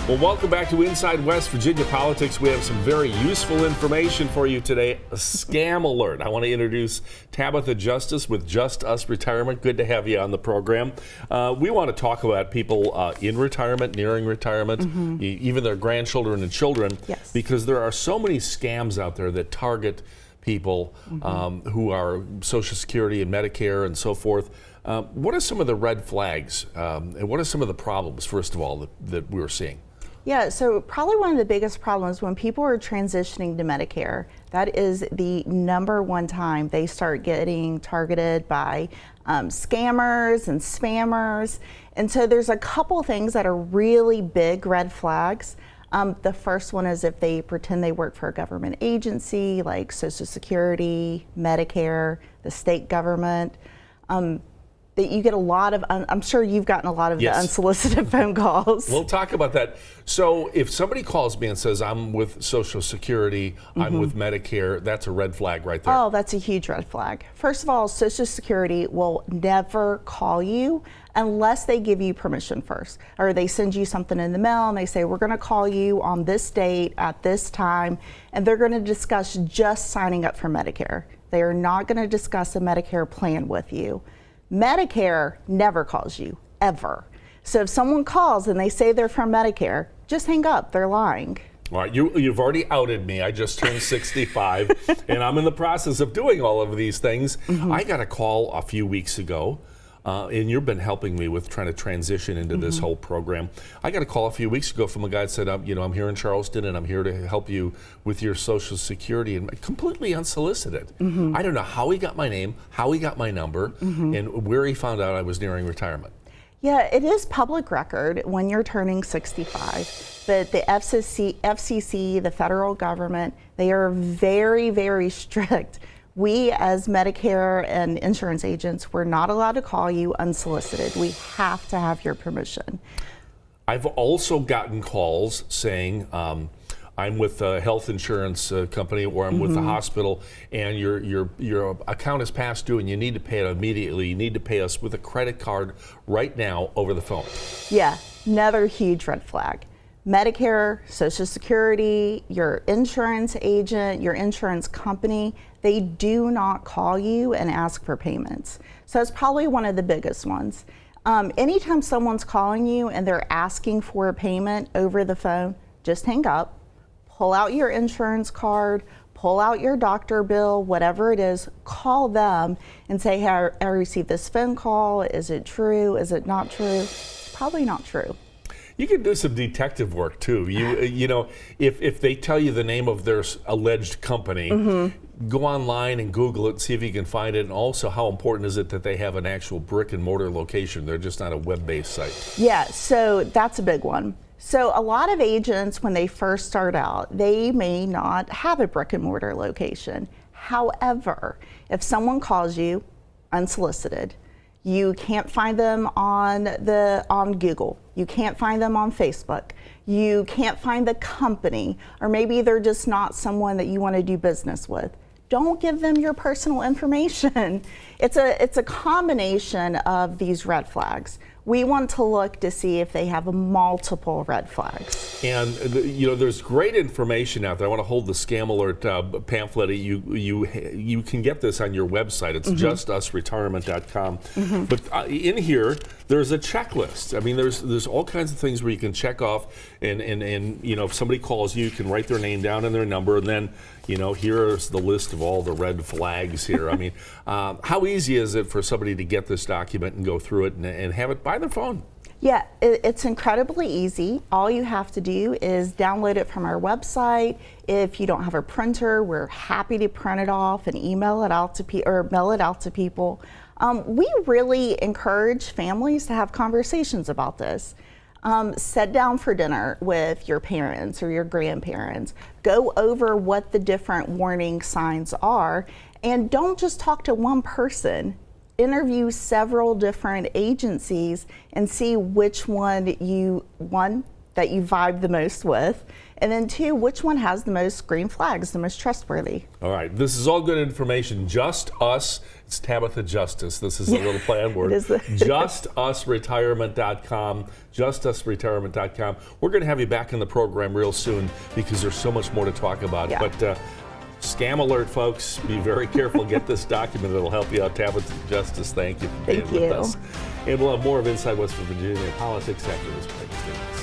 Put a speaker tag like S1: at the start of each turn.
S1: Well, welcome back to Inside West Virginia Politics. We have some very useful information for you today. A scam alert. I want to introduce Tabitha Justice with Just Us Retirement. Good to have you on the program. We want to talk about people in retirement, nearing retirement, even their grandchildren and children, because there are so many scams out there that target people who are Social Security and Medicare and so forth. What are some of the red flags and what are some of the problems, first of all, that we're seeing?
S2: Yeah, so probably one of the biggest problems when people are transitioning to Medicare, that is the number one time they start getting targeted by scammers and spammers. And so there's a couple things that are really big red flags. The first one is if they pretend they work for a government agency like Social Security, Medicare, the state government. That you get a lot of, I'm sure you've gotten a lot of the unsolicited phone calls.
S1: We'll talk about that. So if somebody calls me and says, I'm with Social Security, I'm with Medicare, that's a red flag right there.
S2: Oh, that's a huge red flag. First of all, Social Security will never call you unless they give you permission first. Or they send you something in the mail and they say, we're going to call you on this date at this time, and they're going to discuss just signing up for Medicare. They are not going to discuss a Medicare plan with you. Medicare never calls you, ever. So if someone calls and they say they're from Medicare, just hang up, they're lying.
S1: All right, you've already outed me. I just turned 65 and I'm in the process of doing all of these things. I got a call a few weeks ago, and you've been helping me with trying to transition into this whole program. I got a call a few weeks ago from a guy that said, I'm here in Charleston and I'm here to help you with your Social Security, and completely unsolicited. I don't know how he got my name, how he got my number, and where he found out I was nearing retirement.
S2: Yeah, it is public record when you're turning 65, but the FCC, the federal government, they are very, very strict. We as Medicare and insurance agents, we're not allowed to call you unsolicited. We have to have your permission.
S1: I've also gotten calls saying, I'm with a health insurance company, or I'm with the hospital, and your account is past due and you need to pay it immediately. You need to pay us with a credit card right now over the phone.
S2: Yeah, another huge red flag. Medicare, Social Security, your insurance agent, your insurance company, they do not call you and ask for payments. So it's probably one of the biggest ones. Anytime someone's calling you and they're asking for a payment over the phone, just hang up, pull out your insurance card, pull out your doctor bill, whatever it is, call them and say, hey, I received this phone call. Is it true? Is it not true? It's probably not true.
S1: You can do some detective work too. You know, if they tell you the name of their alleged company, go online and Google it, see if you can find it. And also, how important is it that they have an actual brick and mortar location? They're just not a web-based site.
S2: Yeah, so that's a big one. So a lot of agents, when they first start out, they may not have a brick and mortar location. However, if someone calls you unsolicited, you can't find them on Google. You can't find them on Facebook. You can't find the company, or maybe they're just not someone that you want to do business with. Don't give them your personal information. It's a combination of these red flags. We want to look to see if they have multiple red flags.
S1: And there's great information out there. I want to hold the scam alert pamphlet. You can get this on your website. It's justusretirement.com. But in here, there's a checklist. I mean, there's all kinds of things where you can check off, and if somebody calls you, you can write their name down and their number, and then here's the list of all the red flags here. I mean, how easy is it for somebody to get this document and go through it and have it by their phone?
S2: Yeah, it's incredibly easy. All you have to do is download it from our website. If you don't have a printer, we're happy to print it off and email it out to or mail it out to people. We really encourage families to have conversations about this. Sit down for dinner with your parents or your grandparents. Go over what the different warning signs are, and don't just talk to one person. Interview several different agencies and see which one that you vibe the most with? And then 2, which one has the most green flags, the most trustworthy?
S1: All right, this is all good information. Just Us, it's Tabitha Justice. This is a little planned word.
S2: It is the
S1: JustUsRetirement.com, JustUsRetirement.com. We're going to have you back in the program real soon because there's so much more to talk about.
S2: Yeah.
S1: But scam alert, folks. Be very careful. Get this document. It'll help you out. Tabitha Justice, thank you for being with us. And we'll have more of Inside West Virginia politics after this break. Stay with us.